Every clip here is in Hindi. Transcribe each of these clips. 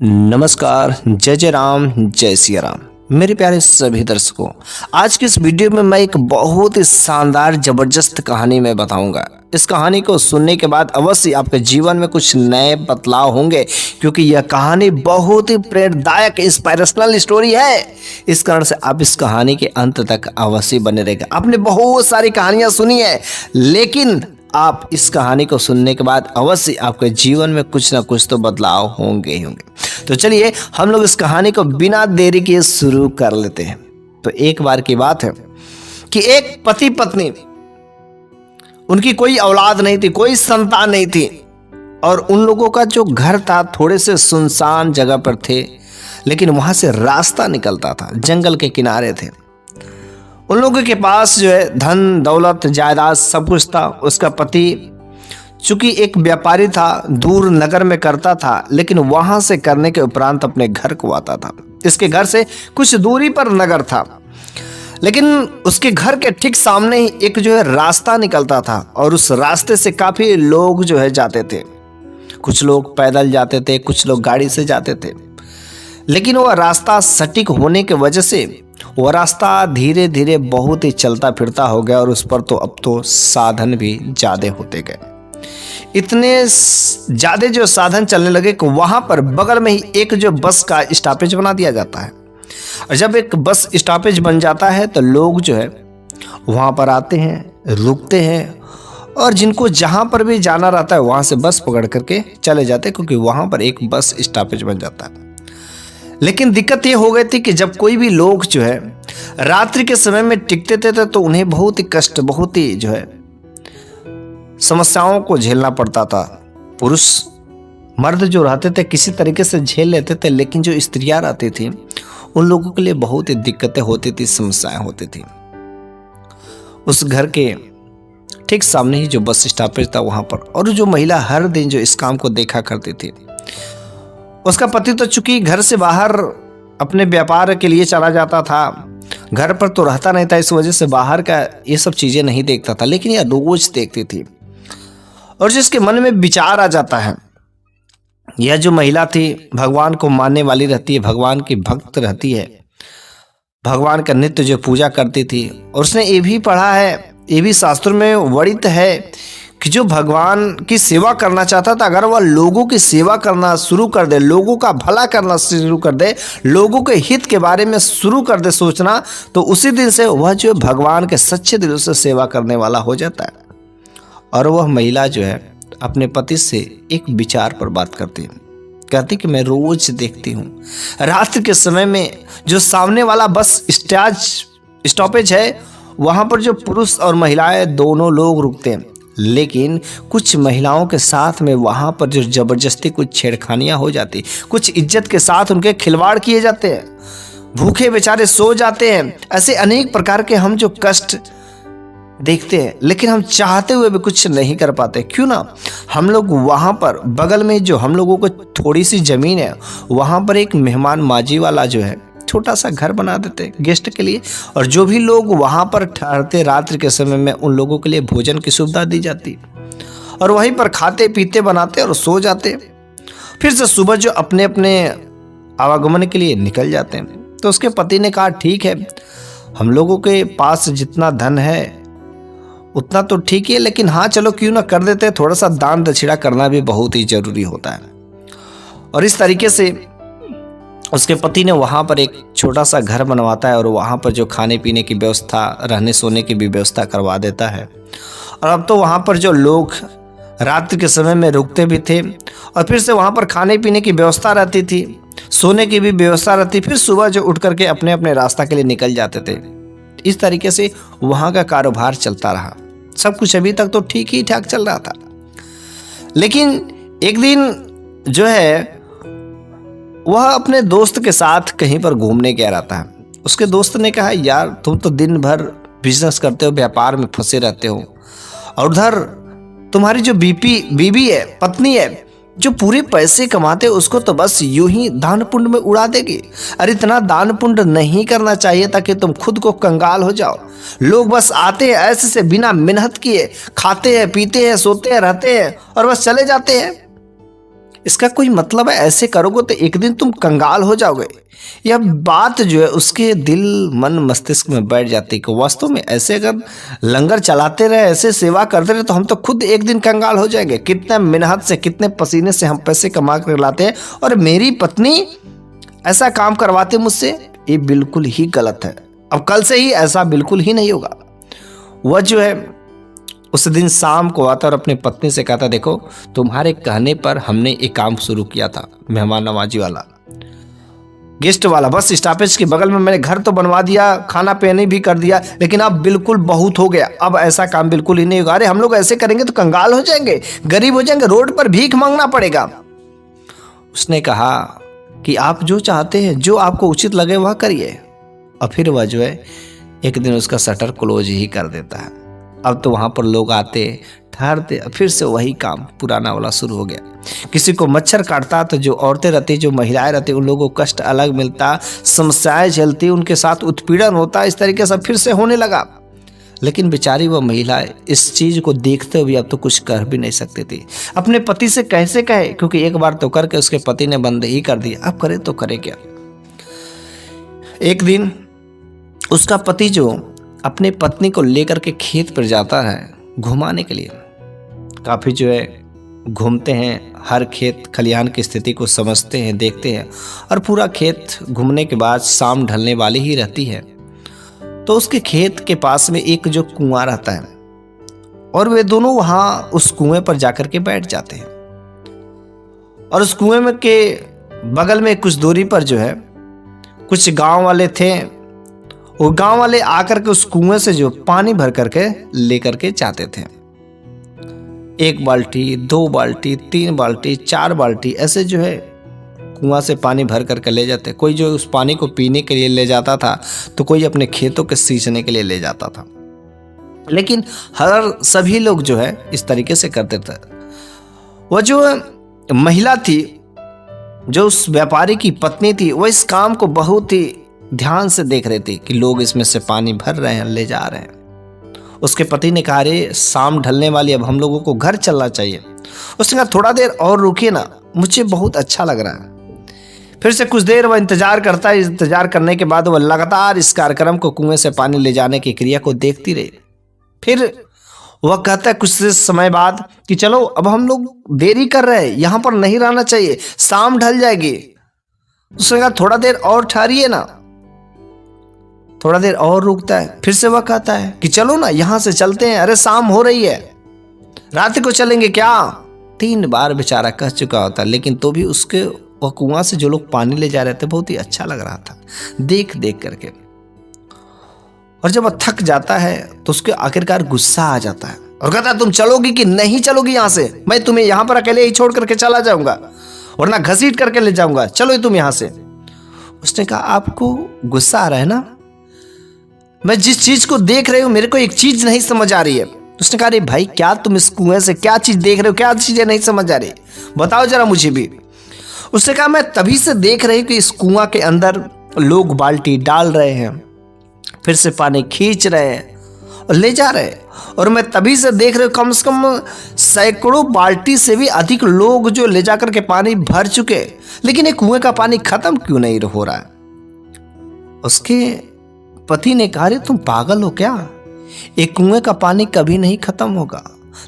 नमस्कार, जय जय राम, जय सिया राम। मेरे प्यारे सभी दर्शकों, आज की इस वीडियो में मैं एक बहुत ही शानदार जबरदस्त कहानी में बताऊंगा। इस कहानी को सुनने के बाद अवश्य आपके जीवन में कुछ नए बदलाव होंगे, क्योंकि यह कहानी बहुत ही प्रेरणादायक इंस्पिरेशनल स्टोरी है। इस कारण से आप इस कहानी के अंत तक अवश्य बने रहेगा। आपने बहुत सारी कहानियां सुनी है, लेकिन आप इस कहानी को सुनने के बाद अवश्य आपके जीवन में कुछ ना कुछ तो बदलाव होंगे ही होंगे। तो चलिए हम लोग इस कहानी को बिना देरी किए शुरू कर लेते हैं। तो एक बार की बात है कि एक पति पत्नी, उनकी कोई औलाद नहीं थी, कोई संतान नहीं थी, और उन लोगों का जो घर था थोड़े से सुनसान जगह पर थे, लेकिन वहां से रास्ता निकलता था, जंगल के किनारे थे। उन लोगों के पास जो है धन दौलत जायदाद सब कुछ था। उसका पति चूंकि एक व्यापारी था, दूर नगर में करता था, लेकिन वहां से करने के उपरांत अपने घर को आता था। इसके घर से कुछ दूरी पर नगर था, लेकिन उसके घर के ठीक सामने ही एक जो है रास्ता निकलता था, और उस रास्ते से काफी लोग जो है जाते थे। कुछ लोग पैदल जाते थे, कुछ लोग गाड़ी से जाते थे, लेकिन वह रास्ता सटीक होने की वजह से वह रास्ता धीरे धीरे बहुत ही चलता फिरता हो गया, और उस पर तो अब तो साधन भी ज्यादा होते गए। इतने ज्यादा जो साधन चलने लगे कि वहां पर बगल में ही एक जो बस का स्टॉपेज बना दिया जाता है। और जब एक बस स्टॉपेज बन जाता है तो लोग जो है वहां पर आते हैं, रुकते हैं, और जिनको जहां पर भी जाना रहता है वहां से बस पकड़ करके चले जाते हैं, क्योंकि वहां पर एक बस स्टॉपेज बन जाता है। लेकिन दिक्कत ये हो गई थी कि जब कोई भी लोग जो है रात्रि के समय में टिकते थे तो उन्हें बहुत ही कष्ट, बहुत ही जो है समस्याओं को झेलना पड़ता था। पुरुष मर्द जो रहते थे किसी तरीके से झेल लेते थे, लेकिन जो स्त्रियां रहती थी उन लोगों के लिए बहुत ही दिक्कतें होती थी, समस्याएं होती थी। उस घर के ठीक सामने ही जो बस स्टॉपेज था वहां पर, और जो महिला हर दिन जो इस काम को देखा करती थी, उसका पति तो चूंकि घर से बाहर अपने व्यापार के लिए चला जाता था, घर पर तो रहता नहीं था, इस वजह से बाहर का ये सब चीजें नहीं देखता था, लेकिन यह रोज देखती थी। और जिसके मन में विचार आ जाता है, यह जो महिला थी भगवान को मानने वाली रहती है, भगवान की भक्त रहती है, भगवान का नित्य जो पूजा करती थी, और उसने ये भी पढ़ा है, ये भी शास्त्रों में वर्णित है कि जो भगवान की सेवा करना चाहता था, अगर वह लोगों की सेवा करना शुरू कर दे, लोगों का भला करना शुरू कर दे, लोगों के हित के बारे में शुरू कर दे सोचना, तो उसी दिन से वह जो भगवान के सच्चे दिल से सेवा करने वाला हो जाता है। और वह महिला जो है अपने पति से एक विचार पर बात करती है, कहती कि मैं रोज देखती हूँ रात्रि के समय में जो सामने वाला बस स्टॉपेज है वहां पर जो पुरुष और महिलाएं दोनों लोग रुकते हैं, लेकिन कुछ महिलाओं के साथ में वहां पर जो जबरदस्ती कुछ छेड़खानियां हो जाती, कुछ इज्जत के साथ उनके खिलवाड़ किए जाते हैं, भूखे बेचारे सो जाते हैं। ऐसे अनेक प्रकार के हम जो कष्ट देखते हैं, लेकिन हम चाहते हुए भी कुछ नहीं कर पाते। क्यों ना हम लोग वहां पर बगल में जो हम लोगों को थोड़ी सी जमीन है, वहां पर एक मेहमान माजी वाला जो है छोटा सा घर बना देते गेस्ट के लिए, और जो भी लोग वहां पर ठहरते रात्रि के समय में उन लोगों के लिए भोजन की सुविधा दी जाती, और वहीं पर खाते पीते बनाते और सो जाते। फिर से सुबह जो अपने अपने आवागमन के लिए निकल जाते हैं। तो उसके पति ने कहा ठीक है, हम लोगों के पास जितना धन है उतना तो ठीक है, लेकिन हाँ चलो क्यों ना कर देते, थोड़ा सा दान दक्षिणा करना भी बहुत ही जरूरी होता है। और इस तरीके से उसके पति ने वहां पर एक छोटा सा घर बनवाता है, और वहां पर जो खाने पीने की व्यवस्था, रहने सोने की भी व्यवस्था करवा देता है। और अब तो वहां पर जो लोग रात्रि के समय में रुकते भी थे, और फिर से वहां पर खाने पीने की व्यवस्था रहती थी, सोने की भी व्यवस्था रहती, फिर सुबह जो उठ करके अपने अपने रास्ता के लिए निकल जाते थे। इस तरीके से वहां का कारोबार चलता रहा। सब कुछ अभी तक तो ठीक ही ठाक चल रहा था, लेकिन एक दिन जो है वह अपने दोस्त के साथ कहीं पर घूमने गया रहता है। उसके दोस्त ने कहा यार तुम तो दिन भर बिजनेस करते हो, व्यापार में फंसे रहते हो, और उधर तुम्हारी जो बीबी है, पत्नी है, जो पूरे पैसे कमाते उसको तो बस यूं ही दान पुण्य में उड़ा देगी। अरे इतना दान पुण्य नहीं करना चाहिए ताकि तुम खुद को कंगाल हो जाओ। लोग बस आते हैं ऐसे से बिना मेहनत किए, खाते हैं पीते हैं सोते हैं रहते हैं और बस चले जाते हैं। इसका कोई मतलब है, ऐसे करोगे तो एक दिन तुम कंगाल हो जाओगे। यह बात जो है उसके दिल मन मस्तिष्क में बैठ जाती है कि वास्तव में ऐसे अगर लंगर चलाते रहे, ऐसे सेवा करते रहे तो हम तो खुद एक दिन कंगाल हो जाएंगे। कितने मेहनत से, कितने पसीने से हम पैसे कमा कर लाते हैं, और मेरी पत्नी ऐसा काम करवाते मुझसे, ये बिल्कुल ही गलत है। अब कल से ही ऐसा बिल्कुल ही नहीं होगा। वह जो है उस दिन शाम को आता और अपनी पत्नी से कहता, देखो तुम्हारे कहने पर हमने एक काम शुरू किया था, मेहमान नवाजी वाला, गेस्ट वाला, बस स्टॉपेज के बगल में मैंने घर तो बनवा दिया, खाना पीने भी कर दिया, लेकिन अब बिल्कुल बहुत हो गया, अब ऐसा काम बिल्कुल ही नहीं होगा। अरे हम लोग ऐसे करेंगे तो कंगाल हो जाएंगे, गरीब हो जाएंगे, रोड पर भीख मांगना पड़ेगा। उसने कहा कि आप जो चाहते हैं, जो आपको उचित लगे वह करिए। और फिर वह जो है एक दिन उसका शटर क्लोज ही कर देता है। अब तो वहाँ पर लोग आते ठहरते, फिर से वही काम पुराना वाला शुरू हो गया। किसी को मच्छर काटता तो जो औरतें रहती, जो महिलाएं रहती, उन लोगों को कष्ट अलग मिलता, समस्याएं झेलती, उनके साथ उत्पीड़न होता, इस तरीके से फिर से होने लगा। लेकिन बेचारी वह महिला इस चीज को देखते हुए अब तो कुछ कर भी नहीं सकती थी। अपने पति से कैसे कहे, क्योंकि एक बार तो करके उसके पति ने बंद ही कर दिया, अब करे तो करे क्या। एक दिन उसका पति जो अपने पत्नी को लेकर के खेत पर जाता है घुमाने के लिए, काफी जो है घूमते हैं, हर खेत खलिहान की स्थिति को समझते हैं, देखते हैं, और पूरा खेत घूमने के बाद शाम ढलने वाली ही रहती है। तो उसके खेत के पास में एक जो कुआं रहता है, और वे दोनों वहां उस कुएं पर जाकर के बैठ जाते हैं। और उस कुएं में के बगल में कुछ दूरी पर जो है कुछ गांव वाले थे। वो गांव वाले आकर के उस कुएं से जो पानी भर करके लेकर के जाते थे। 1 बाल्टी, 2 बाल्टी, 3 बाल्टी, 4 बाल्टी, ऐसे जो है कुआं से पानी भर करके ले जाते। कोई जो उस पानी को पीने के लिए ले जाता था, तो कोई अपने खेतों के सींचने के लिए ले जाता था। लेकिन हर सभी लोग जो है इस तरीके से करते थे। वह जो महिला थी, जो उस व्यापारी की पत्नी थी, वह इस काम को बहुत ही ध्यान से देख रही थी कि लोग इसमें से पानी भर रहे हैं, ले जा रहे हैं। उसके पति ने कहा, अरे शाम ढलने वाली, अब हम लोगों को घर चलना चाहिए। उसने कहा, थोड़ा देर और रुकिए ना, मुझे बहुत अच्छा लग रहा है। फिर से कुछ देर वह इंतजार करता है। इंतजार करने के बाद वह लगातार इस कार्यक्रम को, कुएं से पानी ले जाने की क्रिया को देखती रही। फिर वह कहता है कुछ समय बाद कि चलो अब हम लोग देरी कर रहे हैं, यहां पर नहीं रहना चाहिए, शाम ढल जाएगी। उसने कहा, थोड़ा देर और ठहरिए ना। थोड़ा देर और रुकता है। फिर से वह कहता है कि चलो ना यहां से चलते हैं, अरे शाम हो रही है, रात को चलेंगे क्या। 3 बार बेचारा कह चुका होता, लेकिन तो भी उसके वह कुआं से जो लोग पानी ले जा रहे थे बहुत ही अच्छा लग रहा था देख देख करके। और जब वह थक जाता है तो उसके आखिरकार गुस्सा आ जाता है और कहता है, तुम चलोगी कि नहीं चलोगी यहां से, मैं तुम्हें यहां पर अकेले ही छोड़ करके चला जाऊंगा, वरना घसीट करके ले जाऊंगा, चलो तुम यहां से। उसने कहा, आपको गुस्सा आ रहा है ना, मैं जिस चीज को देख रही हूं मेरे को एक चीज नहीं समझ आ रही है। उसने कहा, अरे भाई क्या तुम इस कुएं से क्या चीज देख रहे हो, क्या चीजें नहीं समझ आ रही, बताओ जरा मुझे भी। उसने कहा, मैं तभी से देख रही हूं कि इस कुआं के अंदर लोग बाल्टी डाल रहे हैं, फिर से पानी खींच रहे हैं और ले जा रहे हैं, और मैं तभी से देख रही हूं कम से कम सैकड़ों बाल्टी से भी अधिक लोग जो ले जाकर के पानी भर चुके, लेकिन ये कुएं का पानी खत्म क्यों नहीं हो रहा है। उसके पति ने कहा, तुम पागल हो क्या, एक कुएं का पानी कभी नहीं खत्म होगा,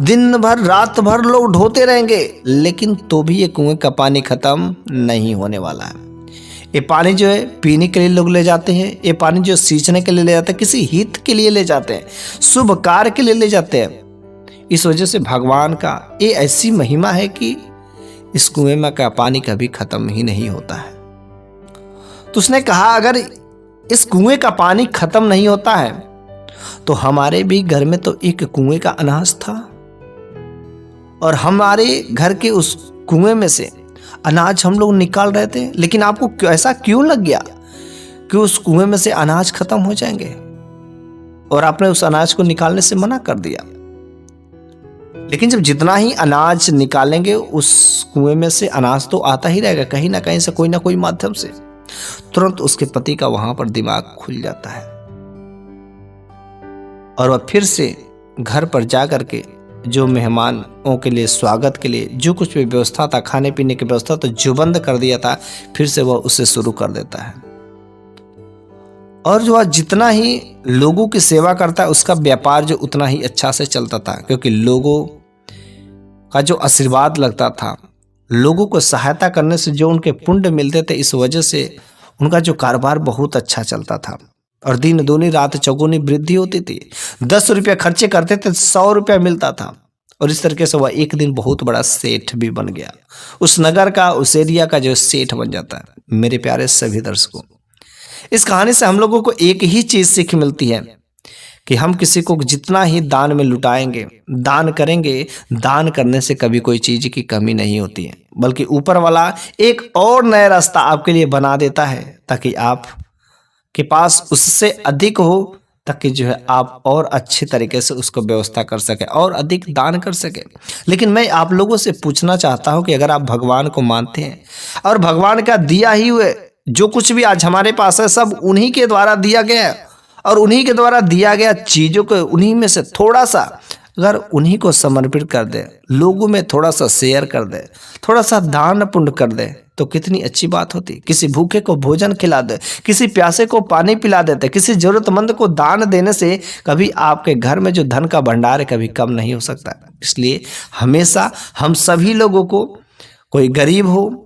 दिन भर रात भर लोग ढोते रहेंगे, लेकिन तो भी ये कुएं का पानी खत्म नहीं होने वाला है। ये पानी जो है पीने के लिए लोग ले जाते हैं, ये पानी जो सींचने के लिए ले जाते हैं, किसी हित के लिए ले जाते हैं, शुभ कार्य के लिए ले जाते हैं। इस वजह से भगवान का ये ऐसी महिमा है कि इस कुएं में का पानी कभी खत्म ही नहीं होता है। तो उसने कहा, अगर इस कुएं का पानी खत्म नहीं होता है तो हमारे भी घर में तो एक कुएं का अनाज था, और हमारे घर के उस कुएं में से अनाज हम लोग निकाल रहे थे, लेकिन आपको ऐसा क्यों लग गया कि उस कुएं में से अनाज खत्म हो जाएंगे, और आपने उस अनाज को निकालने से मना कर दिया। लेकिन जब जितना ही अनाज निकालेंगे उस कुएं में से अनाज तो आता ही रहेगा, कहीं ना कहीं से, कोई ना कोई माध्यम से। तुरंत उसके पति का वहां पर दिमाग खुल जाता है और वह फिर से घर पर जा करके जो मेहमानों के लिए स्वागत के लिए जो कुछ भी व्यवस्था था, खाने पीने की व्यवस्था, तो जो बंद कर दिया था फिर से वह उसे शुरू कर देता है। और जो जितना ही लोगों की सेवा करता है उसका व्यापार जो उतना ही अच्छा से चलता था, क्योंकि लोगों का जो आशीर्वाद लगता था, लोगों को सहायता करने से जो उनके पुण्य मिलते थे, इस वजह से उनका जो कारोबार बहुत अच्छा चलता था और दिन दूनी रात चौगुनी वृद्धि होती थी। 10 रुपया खर्चे करते थे, 100 रुपया मिलता था। और इस तरीके से वह एक दिन बहुत बड़ा सेठ भी बन गया, उस नगर का, उस एरिया का जो सेठ बन जाता है। मेरे प्यारे सभी दर्शकों, इस कहानी से हम लोगों को एक ही चीज सीख मिलती है कि हम किसी को जितना ही दान में लुटाएंगे, दान करेंगे, दान करने से कभी कोई चीज की कमी नहीं होती है, बल्कि ऊपर वाला एक और नया रास्ता आपके लिए बना देता है ताकि आप के पास उससे अधिक हो, ताकि जो है आप और अच्छे तरीके से उसको व्यवस्था कर सके और अधिक दान कर सके। लेकिन मैं आप लोगों से पूछना चाहता हूं कि अगर आप भगवान को मानते हैं और भगवान का दिया ही हुए जो कुछ भी आज हमारे पास है सब उन्हीं के द्वारा दिया गया है, और उन्हीं के द्वारा दिया गया चीजों को उन्हीं में से थोड़ा सा अगर उन्हीं को समर्पित कर दे, लोगों में थोड़ा सा शेयर कर दे, थोड़ा सा दान पुण्य कर दे, तो कितनी अच्छी बात होती। किसी भूखे को भोजन खिला दे, किसी प्यासे को पानी पिला देते, किसी जरूरतमंद को दान देने से कभी आपके घर में जो धन का भंडार है कभी कम नहीं हो सकता। इसलिए हमेशा हम सभी लोगों को, कोई गरीब हो,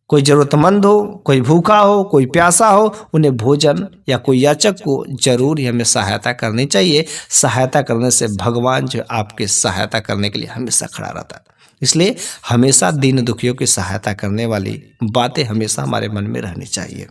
कोई जरूरतमंद हो, कोई भूखा हो, कोई प्यासा हो, उन्हें भोजन या कोई याचक को जरूर ही हमें सहायता करनी चाहिए। सहायता करने से भगवान जो आपकी सहायता करने के लिए हमेशा खड़ा रहता है। इसलिए हमेशा दीन दुखियों की सहायता करने वाली बातें हमेशा हमारे मन में रहनी चाहिए।